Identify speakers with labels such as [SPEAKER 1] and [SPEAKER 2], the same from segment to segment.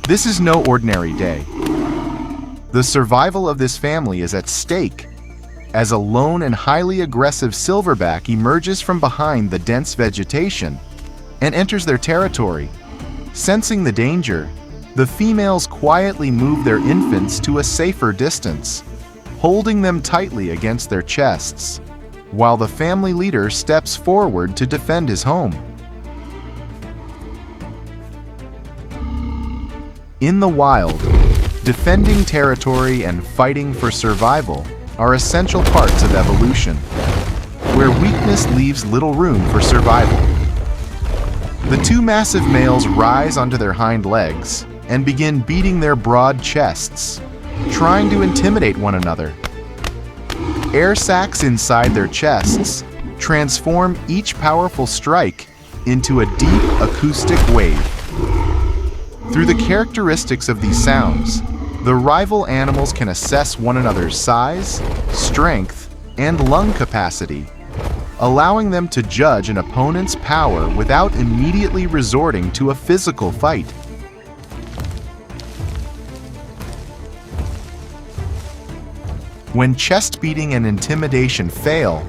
[SPEAKER 1] This is no ordinary day. The survival of this family is at stake as a lone and highly aggressive silverback emerges from behind the dense vegetation and enters their territory. Sensing the danger, the females quietly move their infants to a safer distance, holding them tightly against their chests, while the family leader steps forward to defend his home. In the wild, defending territory and fighting for survival are essential parts of evolution, where weakness leaves little room for survival. The two massive males rise onto their hind legs and begin beating their broad chests, trying to intimidate one another. Air sacs inside their chests transform each powerful strike into a deep acoustic wave. Through the characteristics of these sounds, the rival animals can assess one another's size, strength, and lung capacity, allowing them to judge an opponent's power without immediately resorting to a physical fight. When chest beating and intimidation fail,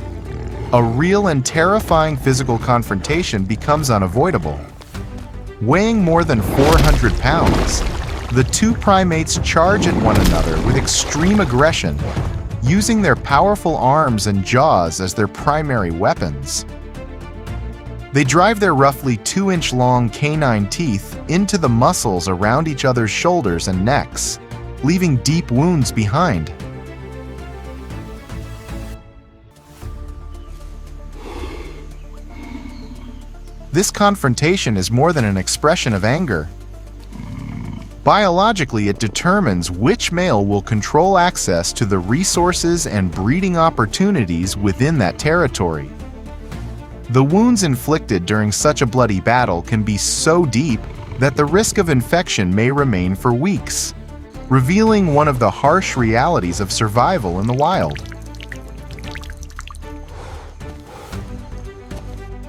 [SPEAKER 1] a real and terrifying physical confrontation becomes unavoidable. Weighing more than 400 pounds, the two primates charge at one another with extreme aggression, using their powerful arms and jaws as their primary weapons. They drive their roughly 2-inch-long canine teeth into the muscles around each other's shoulders and necks, leaving deep wounds behind. This confrontation is more than an expression of anger. Biologically, it determines which male will control access to the resources and breeding opportunities within that territory. The wounds inflicted during such a bloody battle can be so deep that the risk of infection may remain for weeks, revealing one of the harsh realities of survival in the wild.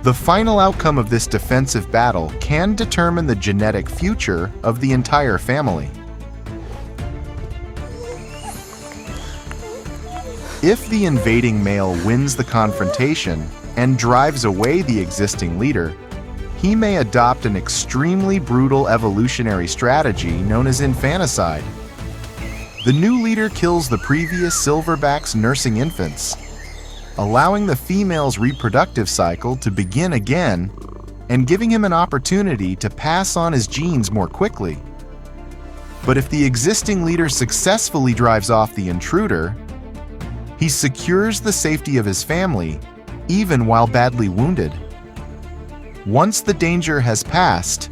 [SPEAKER 1] The final outcome of this defensive battle can determine the genetic future of the entire family. If the invading male wins the confrontation and drives away the existing leader, he may adopt an extremely brutal evolutionary strategy known as infanticide. The new leader kills the previous silverback's nursing infants, allowing the female's reproductive cycle to begin again and giving him an opportunity to pass on his genes more quickly. But if the existing leader successfully drives off the intruder, he secures the safety of his family, even while badly wounded. Once the danger has passed,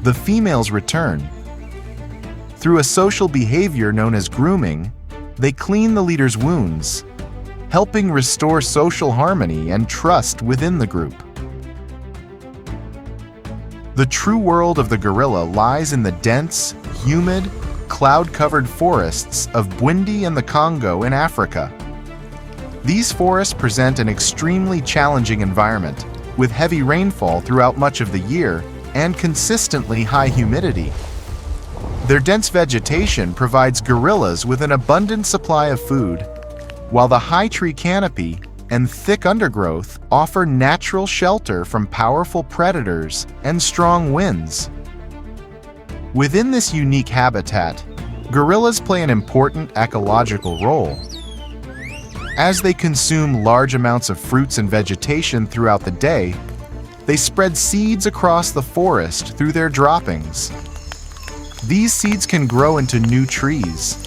[SPEAKER 1] the females return. Through a social behavior known as grooming, they clean the leader's wounds, helping restore social harmony and trust within the group. The true world of the gorilla lies in the dense, humid, cloud-covered forests of Burundi and the Congo in Africa. These forests present an extremely challenging environment, with heavy rainfall throughout much of the year and consistently high humidity. Their dense vegetation provides gorillas with an abundant supply of food, while the high tree canopy and thick undergrowth offer natural shelter from powerful predators and strong winds. Within this unique habitat, gorillas play an important ecological role. As they consume large amounts of fruits and vegetation throughout the day, they spread seeds across the forest through their droppings. These seeds can grow into new trees,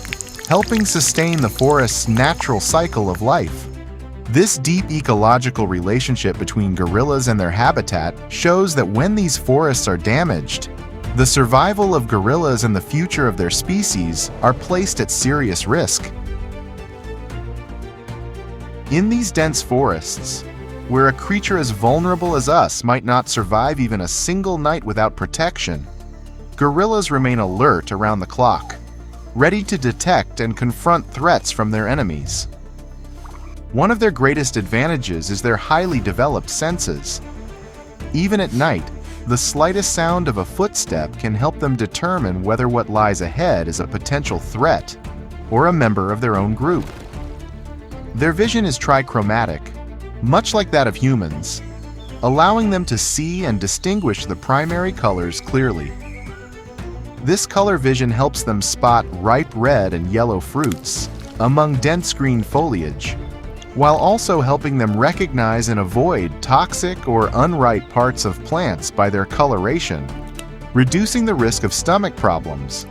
[SPEAKER 1] helping sustain the forest's natural cycle of life. This deep ecological relationship between gorillas and their habitat shows that when these forests are damaged, the survival of gorillas and the future of their species are placed at serious risk. In these dense forests, where a creature as vulnerable as us might not survive even a single night without protection, gorillas remain alert around the clock, ready to detect and confront threats from their enemies. One of their greatest advantages is their highly developed senses. Even at night, The slightest sound of a footstep can help them determine whether what lies ahead is a potential threat or a member of their own group. Their vision is trichromatic, much like that of humans, allowing them to see and distinguish the primary colors clearly. This color vision helps them spot ripe red and yellow fruits among dense green foliage, while also helping them recognize and avoid toxic or unripe parts of plants by their coloration, reducing the risk of stomach problems.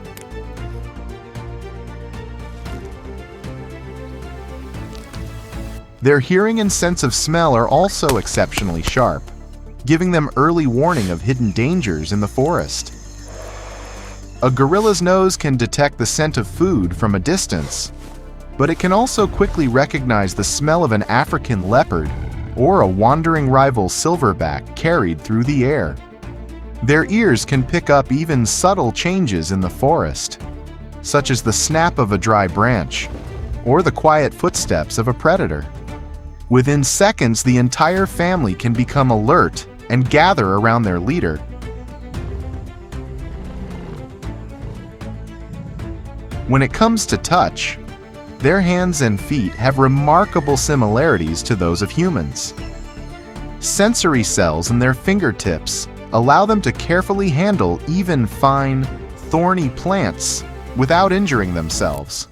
[SPEAKER 1] Their hearing and sense of smell are also exceptionally sharp, giving them early warning of hidden dangers in the forest. A gorilla's nose can detect the scent of food from a distance, but it can also quickly recognize the smell of an African leopard or a wandering rival silverback carried through the air. Their ears can pick up even subtle changes in the forest, such as the snap of a dry branch or the quiet footsteps of a predator. Within seconds, the entire family can become alert and gather around their leader. When it comes to touch, their hands and feet have remarkable similarities to those of humans. Sensory cells in their fingertips allow them to carefully handle even fine, thorny plants without injuring themselves.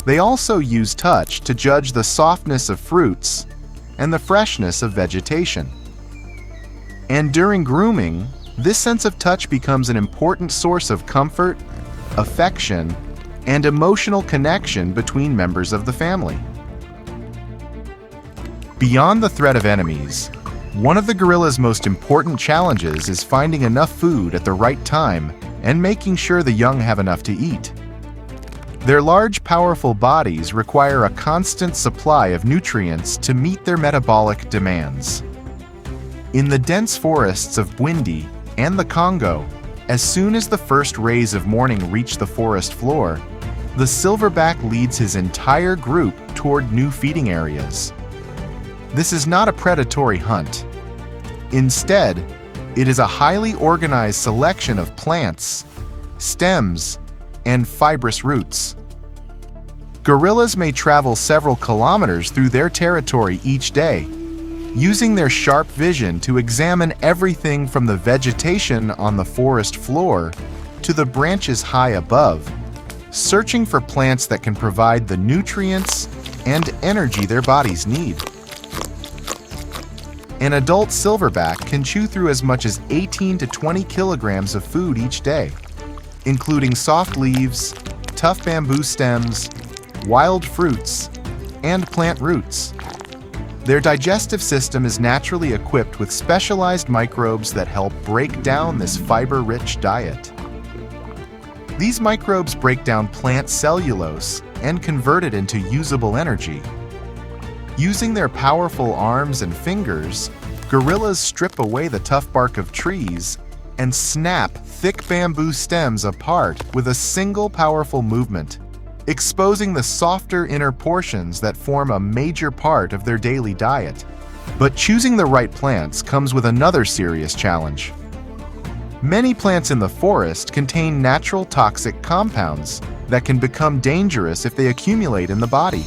[SPEAKER 1] They also use touch to judge the softness of fruits and the freshness of vegetation. And during grooming, this sense of touch becomes an important source of comfort, affection, and emotional connection between members of the family. Beyond the threat of enemies, one of the gorilla's most important challenges is finding enough food at the right time and making sure the young have enough to eat. Their large, powerful bodies require a constant supply of nutrients to meet their metabolic demands. In the dense forests of Bwindi and the Congo, as soon as the first rays of morning reach the forest floor, the silverback leads his entire group toward new feeding areas. This is not a predatory hunt. Instead, it is a highly organized selection of plants, stems, and fibrous roots. Gorillas may travel several kilometers through their territory each day, using their sharp vision to examine everything from the vegetation on the forest floor to the branches high above, searching for plants that can provide the nutrients and energy their bodies need. An adult silverback can chew through as much as 18 to 20 kilograms of food each day, including soft leaves, tough bamboo stems, wild fruits, and plant roots. Their digestive system is naturally equipped with specialized microbes that help break down this fiber-rich diet. These microbes break down plant cellulose and convert it into usable energy. Using their powerful arms and fingers, gorillas strip away the tough bark of trees and snap thick bamboo stems apart with a single powerful movement, exposing the softer inner portions that form a major part of their daily diet. But choosing the right plants comes with another serious challenge. Many plants in the forest contain natural toxic compounds that can become dangerous if they accumulate in the body.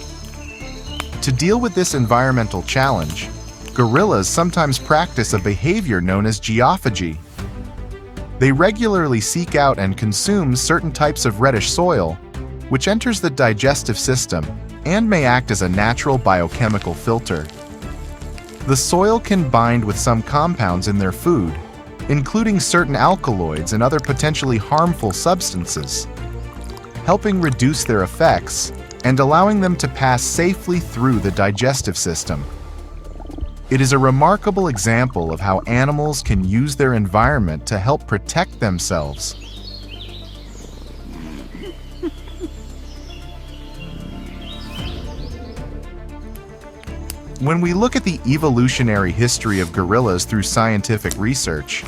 [SPEAKER 1] To deal with this environmental challenge, gorillas sometimes practice a behavior known as geophagy. They regularly seek out and consume certain types of reddish soil, which enters the digestive system and may act as a natural biochemical filter. The soil can bind with some compounds in their food, including certain alkaloids and other potentially harmful substances, helping reduce their effects and allowing them to pass safely through the digestive system. It is a remarkable example of how animals can use their environment to help protect themselves. When we look at the evolutionary history of gorillas through scientific research,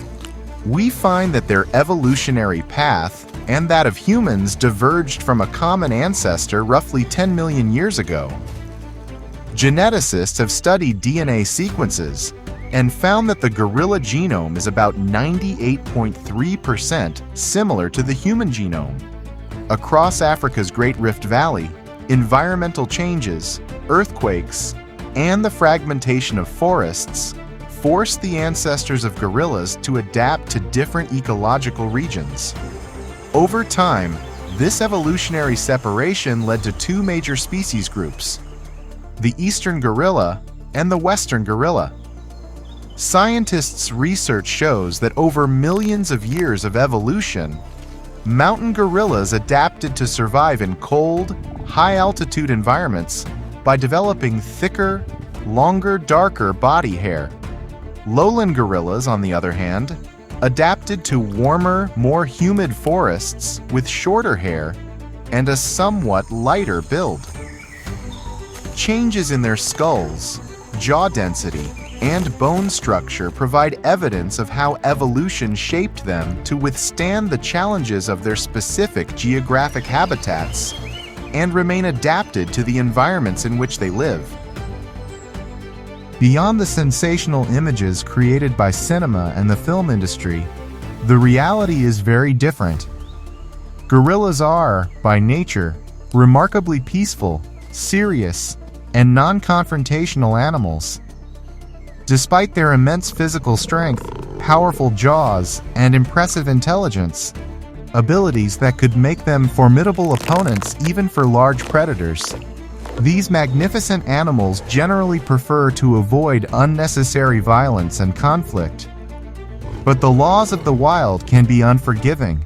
[SPEAKER 1] we find that their evolutionary path and that of humans diverged from a common ancestor roughly 10 million years ago. Geneticists have studied DNA sequences and found that the gorilla genome is about 98.3% similar to the human genome. Across Africa's Great Rift Valley, environmental changes, earthquakes, and the fragmentation of forests forced the ancestors of gorillas to adapt to different ecological regions. Over time, this evolutionary separation led to two major species groups: the eastern gorilla and the western gorilla. Scientists' research shows that over millions of years of evolution, mountain gorillas adapted to survive in cold, high-altitude environments by developing thicker, longer, darker body hair. Lowland gorillas, on the other hand, adapted to warmer, more humid forests with shorter hair and a somewhat lighter build. Changes in their skulls, jaw density, and bone structure provide evidence of how evolution shaped them to withstand the challenges of their specific geographic habitats and remain adapted to the environments in which they live. Beyond the sensational images created by cinema and the film industry, the reality is very different. Gorillas are, by nature, remarkably peaceful, serious, and non-confrontational animals. Despite their immense physical strength, powerful jaws, and impressive intelligence, abilities that could make them formidable opponents even for large predators, these magnificent animals generally prefer to avoid unnecessary violence and conflict. But the laws of the wild can be unforgiving.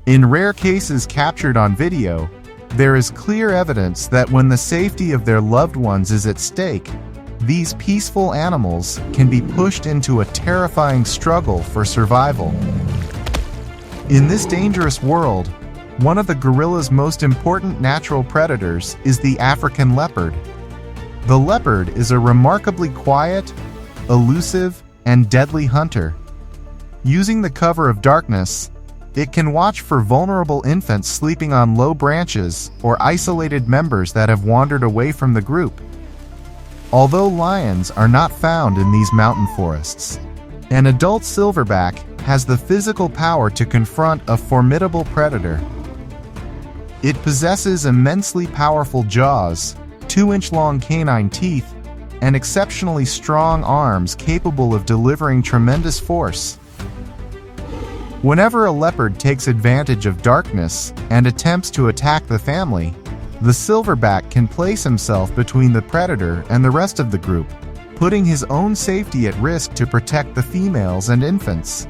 [SPEAKER 1] In rare cases captured on video, there is clear evidence that when the safety of their loved ones is at stake, these peaceful animals can be pushed into a terrifying struggle for survival. In this dangerous world, one of the gorilla's most important natural predators is the African leopard. The leopard is a remarkably quiet, elusive, and deadly hunter. Using the cover of darkness, it can watch for vulnerable infants sleeping on low branches or isolated members that have wandered away from the group. Although lions are not found in these mountain forests, an adult silverback has the physical power to confront a formidable predator. It possesses immensely powerful jaws, 2-inch-long canine teeth, and exceptionally strong arms capable of delivering tremendous force. Whenever a leopard takes advantage of darkness and attempts to attack the family, the silverback can place himself between the predator and the rest of the group, putting his own safety at risk to protect the females and infants.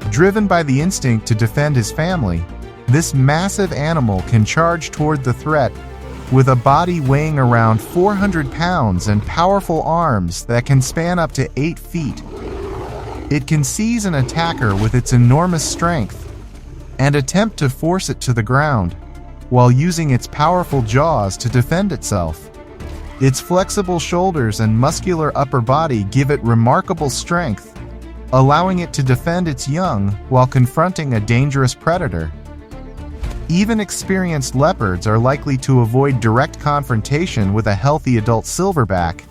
[SPEAKER 1] Driven by the instinct to defend his family, this massive animal can charge toward the threat with a body weighing around 400 pounds and powerful arms that can span up to 8 feet. It can seize an attacker with its enormous strength and attempt to force it to the ground, while using its powerful jaws to defend itself. Its flexible shoulders and muscular upper body give it remarkable strength, allowing it to defend its young while confronting a dangerous predator. Even experienced leopards are likely to avoid direct confrontation with a healthy adult silverback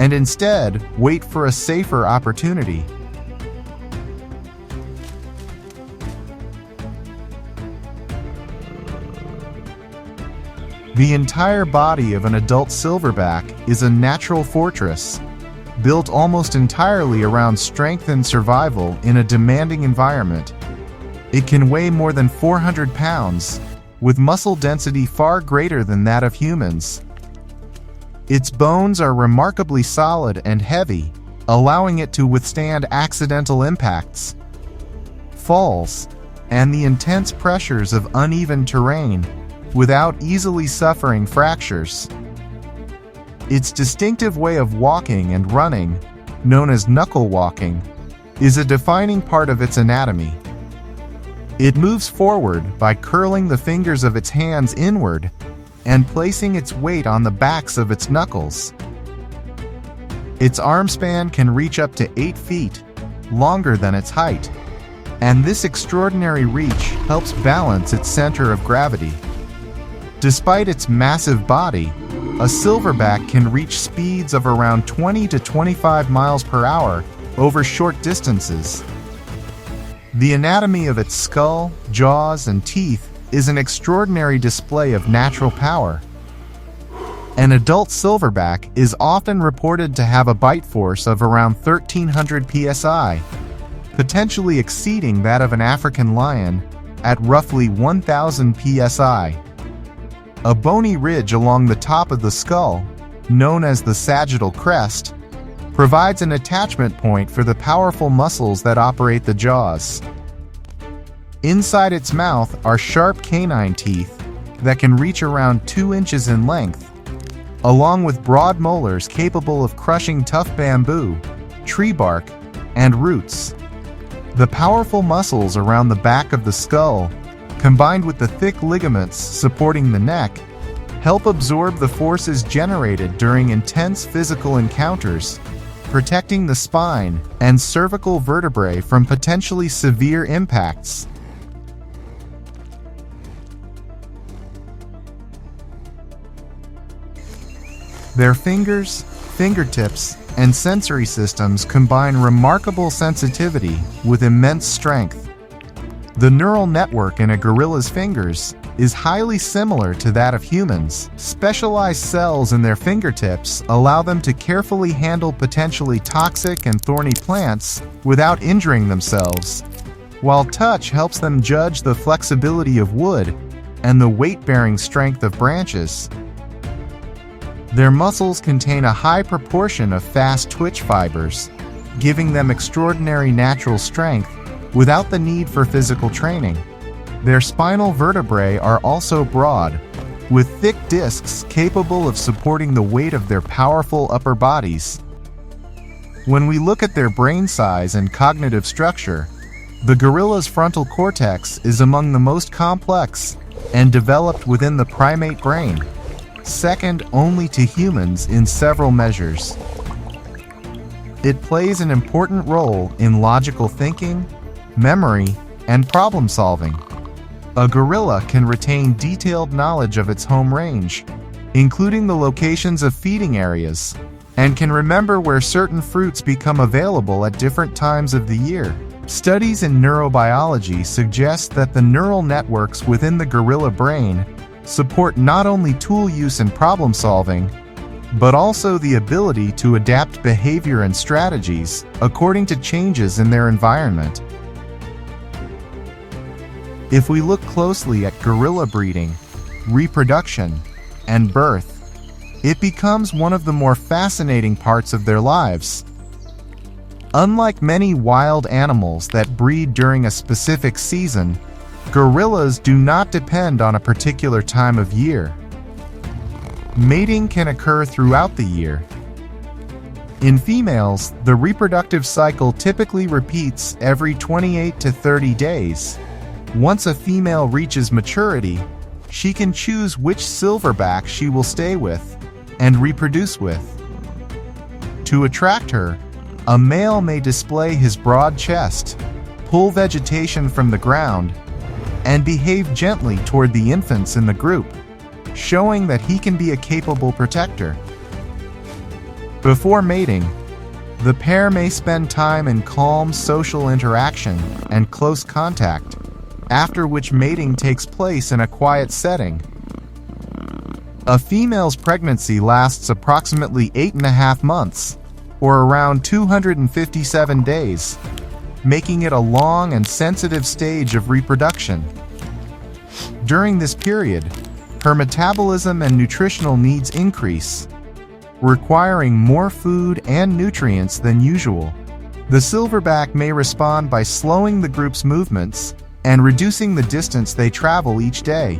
[SPEAKER 1] and instead wait for a safer opportunity. The entire body of an adult silverback is a natural fortress, built almost entirely around strength and survival in a demanding environment. It can weigh more than 400 pounds, with muscle density far greater than that of humans. Its bones are remarkably solid and heavy, allowing it to withstand accidental impacts, falls, and the intense pressures of uneven terrain without easily suffering fractures. Its distinctive way of walking and running, known as knuckle walking, is a defining part of its anatomy. It moves forward by curling the fingers of its hands inward and placing its weight on the backs of its knuckles. Its arm span can reach up to 8 feet, longer than its height, and this extraordinary reach helps balance its center of gravity. Despite its massive body, a silverback can reach speeds of around 20 to 25 miles per hour over short distances. The anatomy of its skull, jaws, and teeth is an extraordinary display of natural power. An adult silverback is often reported to have a bite force of around 1,300 psi, potentially exceeding that of an African lion at roughly 1,000 psi. A bony ridge along the top of the skull, known as the sagittal crest, provides an attachment point for the powerful muscles that operate the jaws. Inside its mouth are sharp canine teeth that can reach around 2 inches in length, along with broad molars capable of crushing tough bamboo, tree bark, and roots. The powerful muscles around the back of the skull, combined with the thick ligaments supporting the neck, help absorb the forces generated during intense physical encounters, protecting the spine and cervical vertebrae from potentially severe impacts. Their fingers, fingertips, and sensory systems combine remarkable sensitivity with immense strength. The neural network in a gorilla's fingers is highly similar to that of humans. Specialized cells in their fingertips allow them to carefully handle potentially toxic and thorny plants without injuring themselves, while touch helps them judge the flexibility of wood and the weight-bearing strength of branches. Their muscles contain a high proportion of fast twitch fibers, giving them extraordinary natural strength without the need for physical training. Their spinal vertebrae are also broad, with thick discs capable of supporting the weight of their powerful upper bodies. When we look at their brain size and cognitive structure, the gorilla's frontal cortex is among the most complex and developed within the primate brain, second only to humans in several measures. It plays an important role in logical thinking, memory, and problem solving. A gorilla can retain detailed knowledge of its home range, including the locations of feeding areas, and can remember where certain fruits become available at different times of the year. Studies in neurobiology suggest that the neural networks within the gorilla brain support not only tool use and problem solving, but also the ability to adapt behavior and strategies according to changes in their environment. If we look closely at gorilla breeding, reproduction, and birth, it becomes one of the more fascinating parts of their lives. Unlike many wild animals that breed during a specific season, gorillas do not depend on a particular time of year. Mating can occur throughout the year. In females, the reproductive cycle typically repeats every 28 to 30 days. Once a female reaches maturity, she can choose which silverback she will stay with and reproduce with. To attract her, a male may display his broad chest, pull vegetation from the ground, and behave gently toward the infants in the group, showing that he can be a capable protector. Before mating, the pair may spend time in calm social interaction and close contact, after which mating takes place in a quiet setting. A female's pregnancy lasts approximately 8.5 months, or around 257 days, making it a long and sensitive stage of reproduction. During this period, her metabolism and nutritional needs increase, requiring more food and nutrients than usual. The silverback may respond by slowing the group's movements and reducing the distance they travel each day,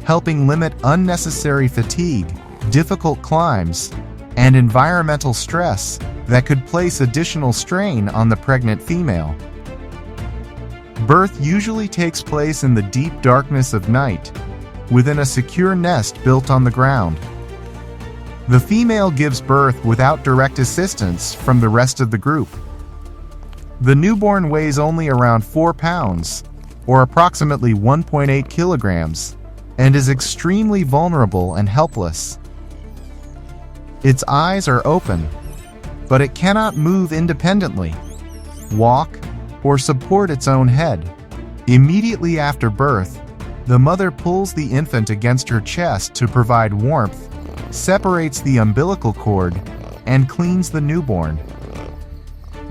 [SPEAKER 1] helping limit unnecessary fatigue, difficult climbs, and environmental stress that could place additional strain on the pregnant female. Birth usually takes place in the deep darkness of night, within a secure nest built on the ground. The female gives birth without direct assistance from the rest of the group. The newborn weighs only around 4 pounds, or approximately 1.8 kilograms, and is extremely vulnerable and helpless. Its eyes are open, but it cannot move independently, walk, or support its own head. Immediately after birth, the mother pulls the infant against her chest to provide warmth, separates the umbilical cord, and cleans the newborn.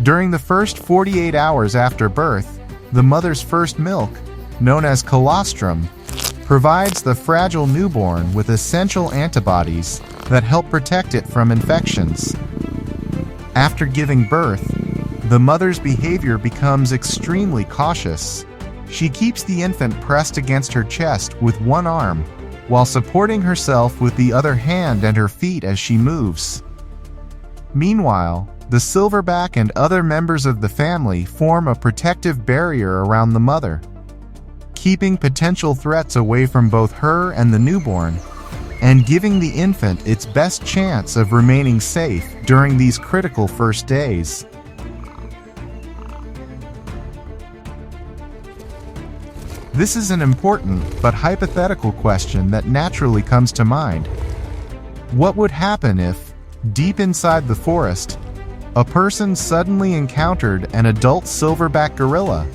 [SPEAKER 1] During the first 48 hours after birth, the mother's first milk, known as colostrum, provides the fragile newborn with essential antibodies that help protect it from infections. After giving birth, the mother's behavior becomes extremely cautious. She keeps the infant pressed against her chest with one arm, while supporting herself with the other hand and her feet as she moves. Meanwhile, the silverback and other members of the family form a protective barrier around the mother, keeping potential threats away from both her and the newborn, and giving the infant its best chance of remaining safe during these critical first days. This is an important but hypothetical question that naturally comes to mind. What would happen if, deep inside the forest, a person suddenly encountered an adult silverback gorilla?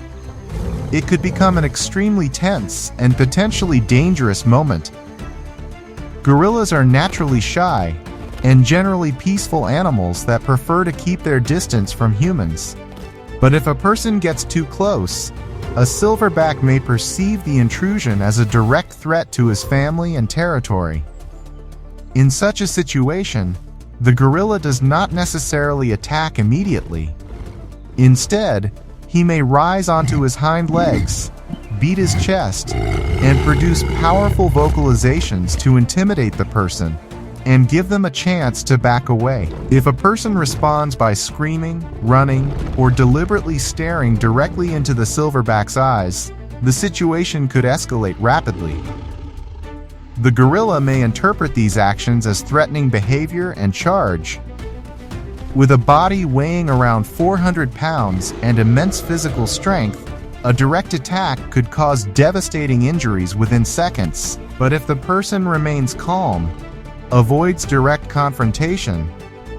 [SPEAKER 1] It could become an extremely tense and potentially dangerous moment. Gorillas are naturally shy and generally peaceful animals that prefer to keep their distance from humans. But if a person gets too close, a silverback may perceive the intrusion as a direct threat to his family and territory. In such a situation, the gorilla does not necessarily attack immediately. Instead, he may rise onto his hind legs, beat his chest, and produce powerful vocalizations to intimidate the person and give them a chance to back away. If a person responds by screaming, running, or deliberately staring directly into the silverback's eyes, the situation could escalate rapidly. The gorilla may interpret these actions as threatening behavior and charge. With a body weighing around 400 pounds and immense physical strength, a direct attack could cause devastating injuries within seconds. But if the person remains calm, avoids direct confrontation,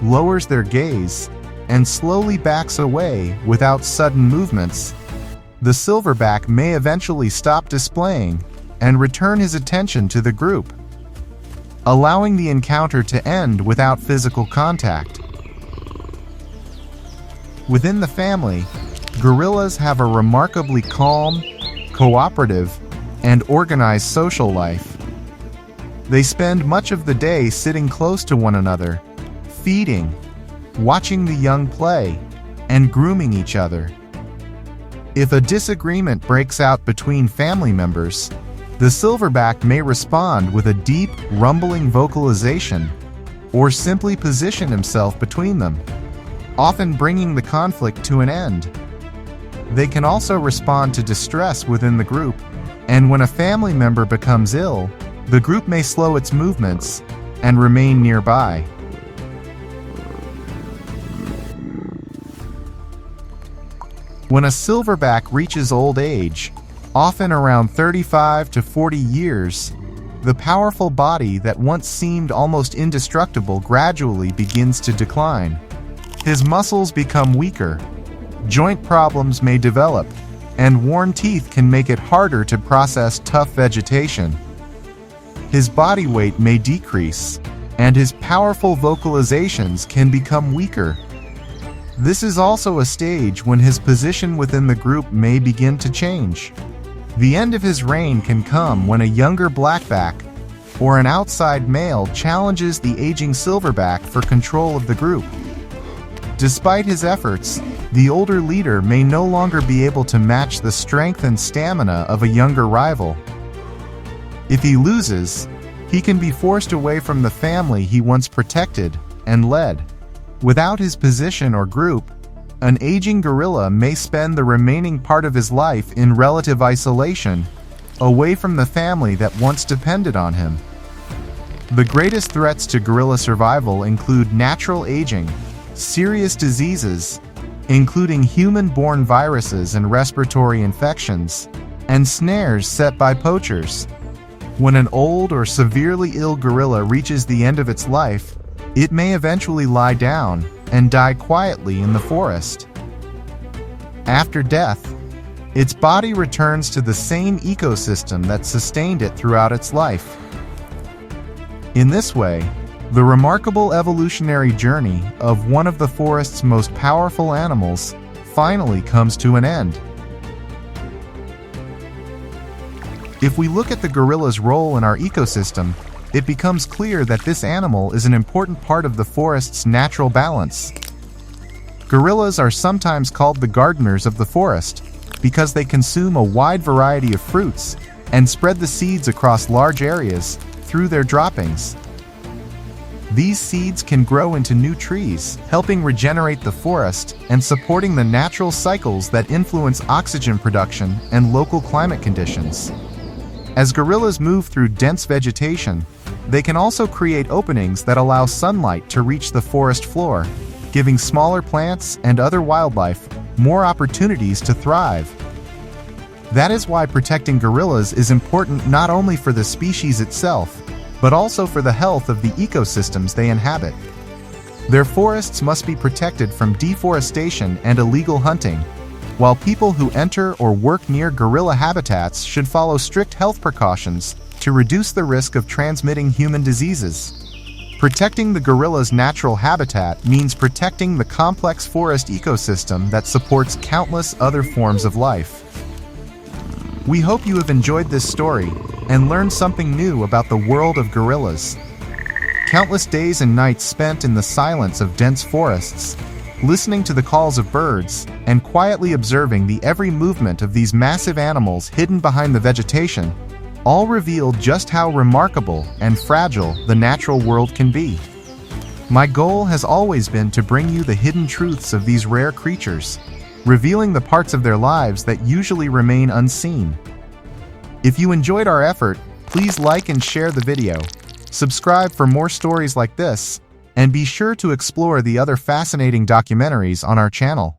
[SPEAKER 1] lowers their gaze, and slowly backs away without sudden movements, the silverback may eventually stop displaying and return his attention to the group, allowing the encounter to end without physical contact. Within the family, gorillas have a remarkably calm, cooperative, and organized social life. They spend much of the day sitting close to one another, feeding, watching the young play, and grooming each other. If a disagreement breaks out between family members, the silverback may respond with a deep, rumbling vocalization, or simply position himself between them, often bringing the conflict to an end. They can also respond to distress within the group, and when a family member becomes ill, the group may slow its movements and remain nearby. When a silverback reaches old age, often around 35 to 40 years, the powerful body that once seemed almost indestructible gradually begins to decline. His muscles become weaker, joint problems may develop, and worn teeth can make it harder to process tough vegetation. His body weight may decrease, and his powerful vocalizations can become weaker. This is also a stage when his position within the group may begin to change. The end of his reign can come when a younger blackback or an outside male challenges the aging silverback for control of the group. Despite his efforts, the older leader may no longer be able to match the strength and stamina of a younger rival. If he loses, he can be forced away from the family he once protected and led. Without his position or group, an aging gorilla may spend the remaining part of his life in relative isolation, away from the family that once depended on him. The greatest threats to gorilla survival include natural aging, serious diseases, including human-borne viruses and respiratory infections, and snares set by poachers. When an old or severely ill gorilla reaches the end of its life, It may eventually lie down and die quietly in the forest. After death, its body returns to the same ecosystem that sustained it throughout its life. In this way, the remarkable evolutionary journey of one of the forest's most powerful animals finally comes to an end. If we look at the gorilla's role in our ecosystem, it becomes clear that this animal is an important part of the forest's natural balance. Gorillas are sometimes called the gardeners of the forest because they consume a wide variety of fruits and spread the seeds across large areas through their droppings. These seeds can grow into new trees, helping regenerate the forest and supporting the natural cycles that influence oxygen production and local climate conditions. As gorillas move through dense vegetation, they can also create openings that allow sunlight to reach the forest floor, giving smaller plants and other wildlife more opportunities to thrive. That is why protecting gorillas is important not only for the species itself, but also for the health of the ecosystems they inhabit. Their forests must be protected from deforestation and illegal hunting, while people who enter or work near gorilla habitats should follow strict health precautions to reduce the risk of transmitting human diseases. Protecting the gorilla's natural habitat means protecting the complex forest ecosystem that supports countless other forms of life. We hope you have enjoyed this story and learned something new about the world of gorillas. Countless days and nights spent in the silence of dense forests, listening to the calls of birds, and quietly observing the every movement of these massive animals hidden behind the vegetation, all reveal just how remarkable and fragile the natural world can be. My goal has always been to bring you the hidden truths of these rare creatures, revealing the parts of their lives that usually remain unseen. If you enjoyed our effort, please like and share the video, subscribe for more stories like this, and be sure to explore the other fascinating documentaries on our channel.